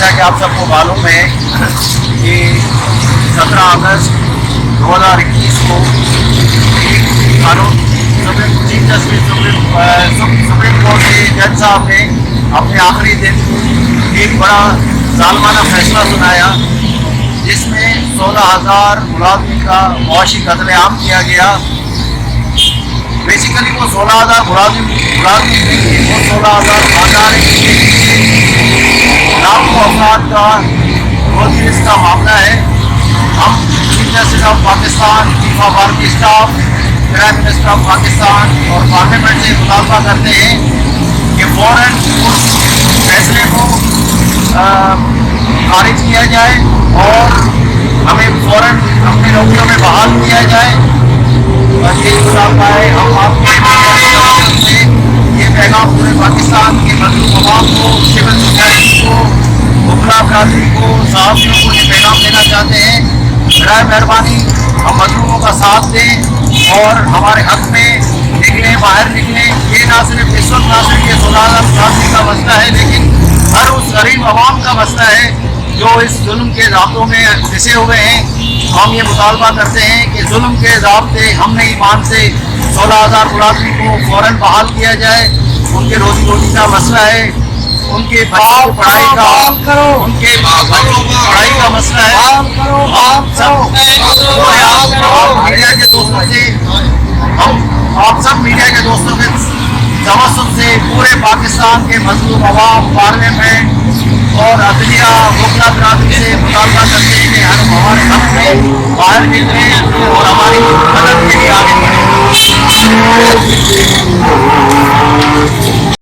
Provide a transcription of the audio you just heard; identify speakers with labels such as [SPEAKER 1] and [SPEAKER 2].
[SPEAKER 1] جیسا کہ آپ سب کو معلوم ہے کہ 17 اگست 2021 کو ایک قانون چیف جسٹس سپریم کورٹ کے جج صاحب نے اپنے آخری دن ایک بڑا ظالمانہ فیصلہ سنایا، جس میں 16,000 ملازمین کا معاشی قتل عام کیا گیا۔ بیسیکلی وہ 16,000 ملازم نہیں، وہ 16,000 خاندان لاکھوں افراد کا روزی رزق کا معاملہ ہے۔ ہم chief justice of Pakistan, chief of army staff, prime minister of Pakistan اور پارلیمنٹ سے مطالبہ کرتے ہیں کہ فوراً اس فیصلے کو خارج کیا جائے اور ہمیں فوراً اپنی نوکریوں میں بحال کیا جائے۔ اور یہ مطالبہ ہے، ہم آپ کے یہ پیغام پورے پاکستان کے مظلوم عوام کو، سول سوسائٹی کو، حکمراں برادری کو، صحافیوں کو یہ پیغام دینا چاہتے ہیں۔ برائے مہربانی ہم مظلوموں کا ساتھ دیں اور ہمارے حق میں نکلیں، باہر نکلیں۔ یہ نہ صرف اس وقت نہ صرف یہ 16,000 ملازمین کا مسئلہ ہے، لیکن ہر اس غریب عوام کا مسئلہ ہے جو اس ظلم کے ضابطوں میں پھنسے ہوئے ہیں۔ ہم یہ مطالبہ کرتے ہیں کہ ظلم کے ضابطے ہم نہیں مانتے، 16,000 ملازمین کو فوراً بحال کیا جائے۔ ان کے روزی روٹی کا مسئلہ ہے، ان کے بچوں کی پڑھائی کا مسئلہ ہے۔ آپ سب میڈیا کے دوستوں کے توسط سے پورے پاکستان کے مظلوم عوام، پارلیمنٹ اور عدلیہ، حکمراں برادری سے مطالبہ کرتے ہیں کہ ہم ہمارے حق میں باہر نکلیں اور ہماری مدد